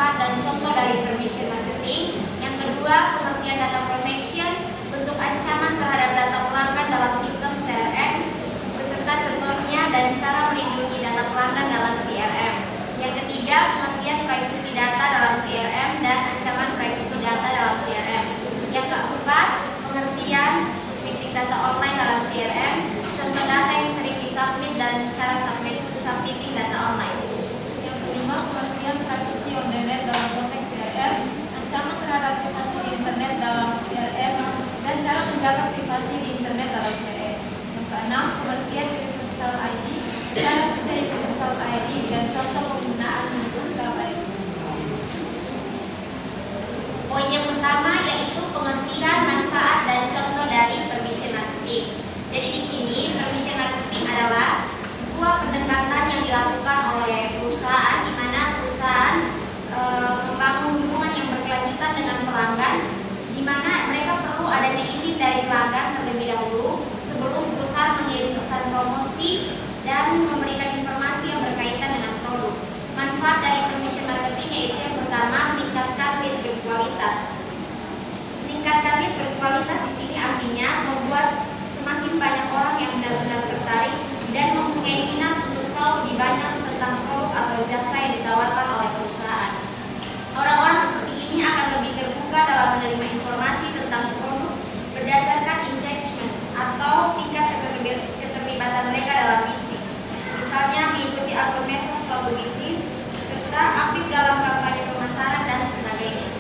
manfaat dan contoh dari permission marketing. Yang kedua, pengertian data protection, bentuk ancaman terhadap data pelanggan dalam sistem CRM, beserta contohnya dan cara melindungi data pelanggan dalam CRM. Yang ketiga, pengertian privacy data dalam CRM dan ancaman privacy data dalam CRM. Yang keempat, pengertian submitting data online dalam CRM, contoh data yang sering disubmit dan cara submitting data online. Yang kelima, pengertian privacy on the net dalam konteks CRM, ancaman terhadap privasi di internet dalam CRM, dan cara menjaga privasi di internet dalam CRM. Yang keenam, pengertian universal ID, cara kerja universal ID, dan contoh penggunaan universal ID. Poin yang pertama yaitu pengertian manfaat dan contoh dari permission marketing. Jadi di sini permission marketing adalah sebuah pendekatan yang dilakukan oleh perusahaan di mana perusahaan membangun hubungan yang berkelanjutan dengan pelanggan, di mana mereka perlu adanya izin dari pelanggan terlebih dahulu sebelum perusahaan mengirim pesan promosi dan memberikan informasi yang berkaitan dengan produk. Manfaat dari permission marketing yaitu yang pertama, meningkatkan lead berkualitas. Meningkatkan lead berkualitas di sini artinya membuat semakin banyak orang yang benar-benar tertarik dan mempunyai minat untuk tahu lebih banyak tentang produk atau jasa yang ditawarkan oleh perusahaan. Orang-orang seperti ini akan lebih terbuka dalam menerima informasi tentang produk berdasarkan engagement atau tingkat keterlibatan mereka dalam bisnis. Misalnya mengikuti akun medsos suatu bisnis, serta aktif dalam kampanye pemasaran dan sebagainya.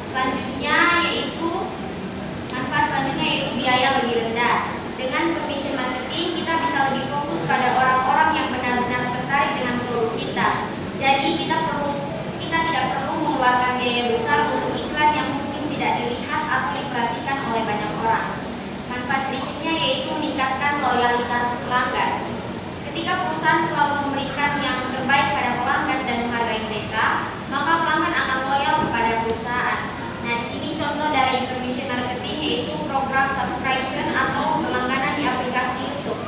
Selanjutnya yaitu manfaat selanjutnya yaitu biaya lebih rendah. Dengan permission marketing kita bisa lebih fokus pada orang-orang yang benar-benar tertarik dengan produk kita. Jadi kita tidak perlu mengeluarkan biaya besar untuk iklan yang mungkin tidak dilihat atau diperhatikan oleh banyak orang. Manfaat berikutnya yaitu meningkatkan loyalitas pelanggan. Ketika perusahaan selalu memberikan yang terbaik pada pelanggan dan menghargai mereka, maka pelanggan akan loyal kepada perusahaan. Nah, di sini contoh dari permission marketing yaitu program subscription atau berlangganan di aplikasi YouTube.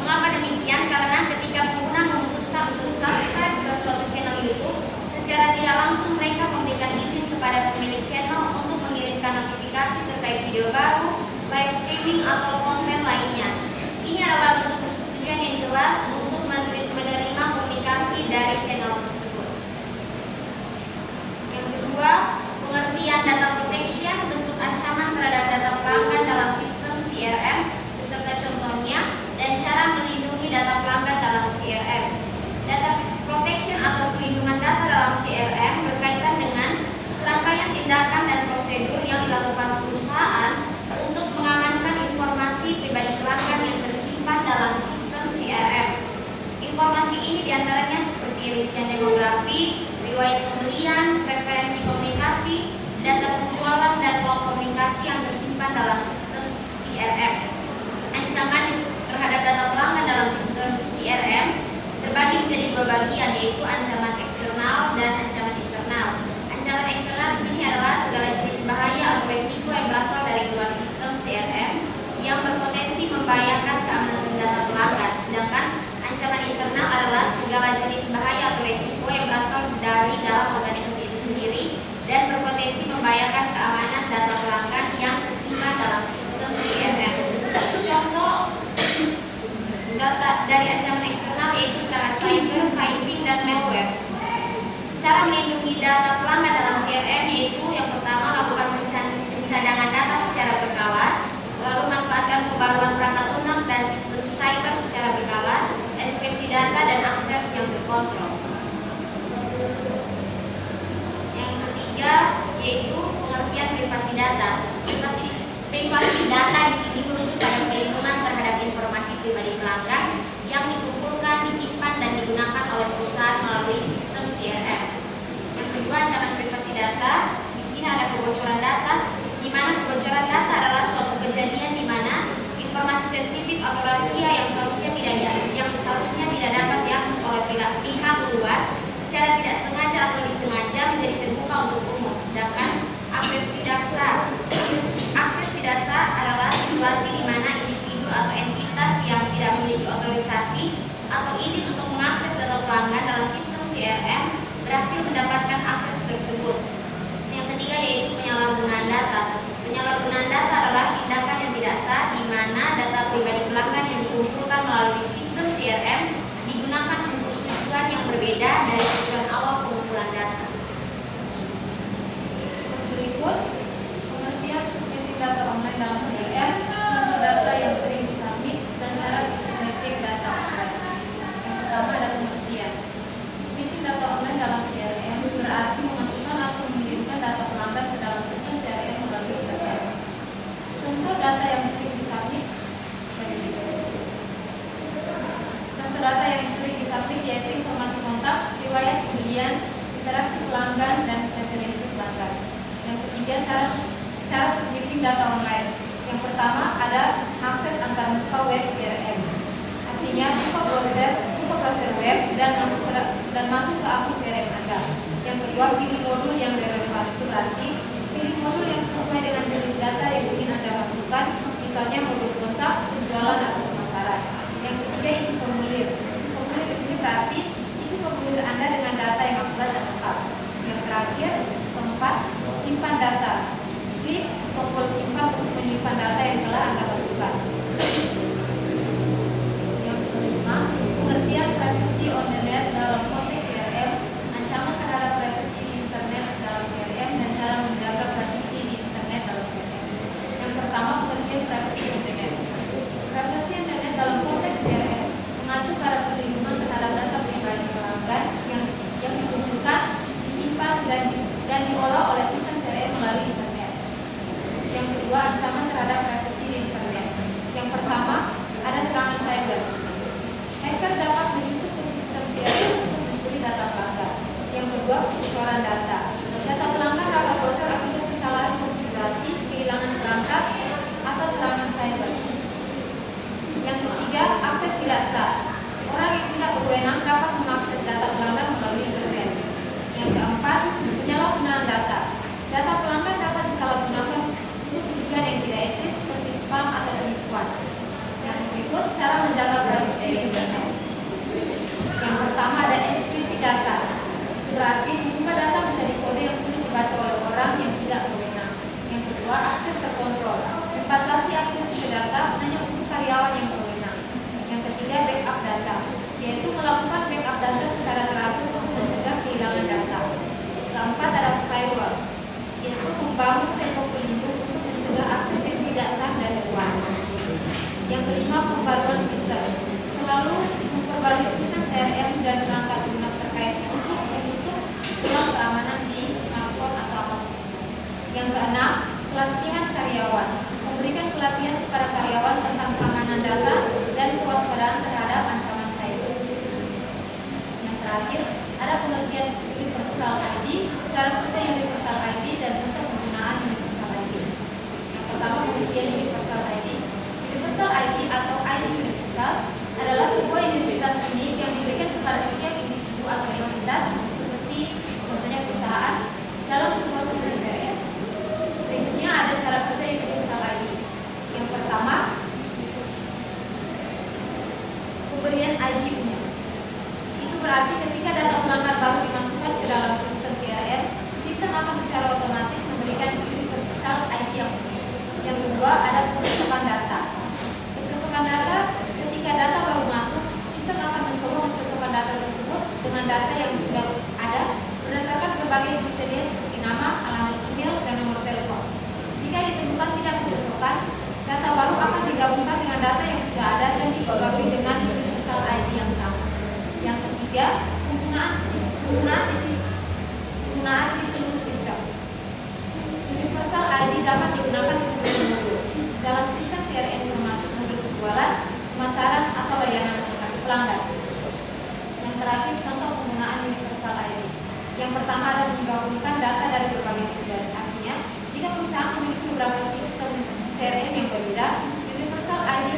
Mengapa demikian? Karena ketika pengguna memutuskan untuk subscribe ke suatu channel YouTube, secara tidak langsung mereka memberikan izin kepada pemilik channel untuk mengirimkan notifikasi terkait video baru, live streaming atau konten lainnya. Ini adalah bentuk persetujuan yang jelas untuk menerima komunikasi dari channel tersebut. Yang kedua, pengertian data protection, bentuk ancaman terhadap data pelanggan dalam sistem CRM, beserta contohnya, dan cara melindungi data pelanggan dalam CRM. Data protection atau perlindungan data dalam CRM berkaitan dengan serangkaian tindakan dan prosedur yang dilakukan perusahaan untuk mengamankan informasi pribadi pelanggan yang tersimpan dalam sistem CRM. Informasi ini diantaranya seperti rincian demografi, riwayat pembelian, preferensi komunikasi, data penjualan, dan ruang komunikasi yang tersimpan dalam sistem CRM. Ancaman terhadap data pelanggan dalam sistem CRM terbagi menjadi dua bagian, yaitu ancaman eksternal dan ancaman internal. Ancaman eksternal di sini adalah segala jenis bahaya atau resiko yang berasal dari luar sistem CRM yang berpotensi membahayakan keamanan data pelanggan. Sedangkan ancaman internal adalah segala jenis bahaya atau resiko yang berasal dari dalam organisasi itu sendiri dan berpotensi membahayakan keamanan data pelanggan yang tersimpan dalam sistem CRM. Contoh data dari ancaman eksternal yaitu serangan cyber, phishing, dan malware. Cara melindungi data pelanggan dalam CRM yaitu yang pertama, lakukan pencadangan data secara berkala, lalu manfaatkan pembaruan perangkat lunak dan sistem cyber secara berkala, enkripsi data dan akses yang terkontrol. Yang ketiga yaitu pengertian privasi data. Privasi data di sini merujuk pada perlindungan terhadap informasi pribadi pelanggan yang dikumpulkan, disimpan, dan digunakan oleh perusahaan melalui sistem CRM. Yang kedua, ancaman privasi data. Di sini ada kebocoran data, di mana kebocoran data adalah suatu kejadian di mana informasi sensitif atau rahasia yang seharusnya tidak dapat diakses oleh pihak luar secara tidak sengaja atau disengaja menjadi terbuka untuk umum. Sedangkan akses tidak sah adalah situasi di mana individu atau entitas yang tidak memiliki otorisasi atau izin pelanggan dalam sistem CRM berhasil mendapatkan akses tersebut. Yang ketiga yaitu penyalahgunaan data. Penyalahgunaan data adalah tindakan yang tidak sah di mana data pribadi pelanggan yang dikumpulkan melalui sistem CRM digunakan untuk tujuan yang berbeda dari tujuan awal pengumpulan data. Berikut pengertian submiting data online dalam CRM, contoh data yang sering disubmit, dan cara submiting data online. Yang pertama ada pengertian. Submiting data online dalam CRM berarti memasukkan atau mengirimkan data pelanggan ke dalam sistem CRM melalui internet. Contoh data yang sering disubmit sebagai berikut. Contoh data yang sering disubmit yaitu informasi kontak, riwayat pembelian, interaksi pelanggan, dan preferensi pelanggan. Yang ketiga, cara submitting data online. Yang pertama ada akses antar muka web CRM. Artinya buka browser web dan masuk ke akun CRM Anda. Yang kedua, pilih modul yang relevan. Itu berarti pilih modul yang sesuai dengan jenis data yang ingin Anda masukkan, misalnya modul kontak, penjualan, atau pemasaran. Yang ketiga, isi formulir. Isi formulir di sini berarti isi formulir Anda dengan data yang akurat dan lengkap. Yang terakhir, keempat, simpan data. Klik tombol simpan untuk menyimpan data yang telah Anda masukkan. Yang kelima, pengertian privacy on the net dalam konteks CRM, ancaman terhadap privacy di internet dalam CRM, dan cara menjaga privacy di internet dalam CRM. Yang pertama, pengertian privacy on the net. Privacy on the net dalam konteks CRM mengacu pada perlindungan terhadap data pribadi pelanggan yang dikumpulkan, disimpan, dan diolah oleh sistem CRM melalui internet. Yang kedua, ancaman terhadap privasi di internet. Yang pertama, ada serangan cyber. Hacker dapat menyusup ke sistem CRM untuk mencuri data pelanggan. Yang kedua, kebocoran data. Data pelanggan dapat bocor akibat kesalahan konfigurasi, kehilangan perangkat, atau serangan cyber. Yang ketiga, akses tidak sah. Orang yang tidak berwenang dapat mengakses data pelanggan melalui internet. Yang keempat, penyalahgunaan data. Data pelanggan dapat disalahgunakan untuk tujuan yang tidak etis seperti spam atau penipuan. Yang berikut, cara menjaga privasi di internet. Yang pertama ada enkripsi data. Berarti mengubah data menjadi kode yang sulit dibaca oleh orang yang tidak berwenang. Yang kedua, akses terkontrol. Membatasi akses ke data hanya untuk karyawan yang berwenang. Yang ketiga, backup data, yaitu melakukan backup data secara teratur untuk mencegah kehilangan data. Keempat ada firewall, yaitu membangun tembok pelindung untuk mencegah akses yang tidak sah dari luar. Yang kelima, pembaruan sistem. Selalu memperbarui sistem CRM dan perangkat lunak terkait untuk menutup celah keamanan di smartphone atau apapun. Yang keenam, pelatihan karyawan. Memberikan pelatihan kepada karyawan tentang keamanan data dan kewaspadaan terhadap ancaman cyber. Yang terakhir, ada pengertian universal ID, cara kerja universal ID, dan contoh penggunaan universal ID. Yang pertama, pengertian universal ID. Universal ID atau ID universal adalah sebuah identitas unik yang diberikan kepada setiap individu atau entitas, seperti contohnya perusahaan, dalam sebuah sistem CRM. Berikutnya ada cara kerja universal ID. Yang pertama, pemberian ID umum. Itu berarti ketika data pelanggan baru dimasukkan ke dalam sistem CRM, sistem akan secara otomatis memberikan universal ID yang umum. Yang kedua, ada pencocokan data. Pencocokan data, ketika data baru masuk, sistem akan mencoba mencocokkan data tersebut dengan data yang sudah ada berdasarkan berbagai kriteria seperti nama, alamat email, dan nomor telepon. Jika ditemukan tidak mencocokkan, data baru akan digabungkan dengan data yang sudah ada dan diperbarui dengan universal ID yang sama. Yang ketiga, penggunaan di seluruh sistem. Universal ID dapat digunakan di seluruh modul dalam sistem CRM, termasuk modul penjualan, pemasaran, atau layanan pelanggan. Yang terakhir, contoh penggunaan universal ID. Yang pertama ada menggabungkan data dari berbagai sumber. Artinya, jika perusahaan memiliki beberapa sistem CRM yang berbeda, universal ID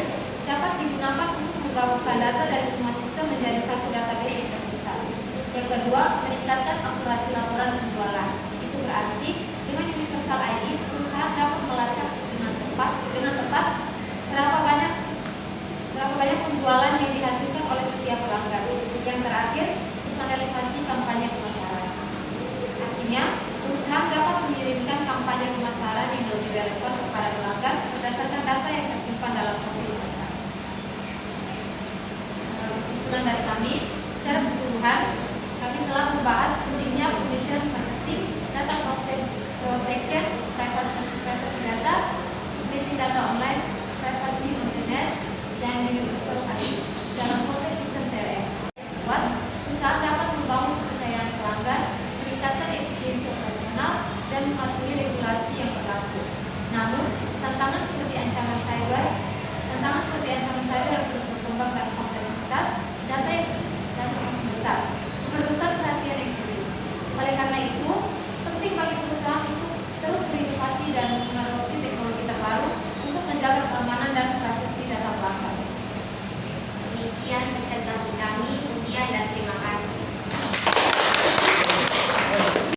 dapat digunakan untuk menggabungkan data dari semua sistem menjadi satu database yang terpusat. Yang kedua, meningkatkan akurasi laporan penjualan. Itu berarti dengan universal ID, perusahaan dapat melacak dengan tepat berapa banyak penjualan yang dihasilkan oleh setiap pelanggan. Yang terakhir, kampanye pemasaran. Artinya, perusahaan dapat mengirimkan kampanye pemasaran yang lebih relevan kepada pelanggan berdasarkan data yang tersimpan dalam profil mereka. Kesimpulan dari kami, secara keseluruhan, kami telah membahas pentingnya permission marketing, data protection, privacy data, security data online, privacy internet, dan universal ID dalam konteks sistem CRM. Buat perusahaan dapat membangun kepercayaan pelanggan, meningkatkan efisiensi operasional, dan mematuhi regulasi yang berlaku. Namun, tantangan seperti ancaman cyber yang terus berkembang dan kompleksitas data yang semakin besar memerlukan perhatian yang serius. Oleh karena itu, penting bagi perusahaan untuk terus berinovasi dan mengadopsi teknologi terbaru untuk menjaga keamanan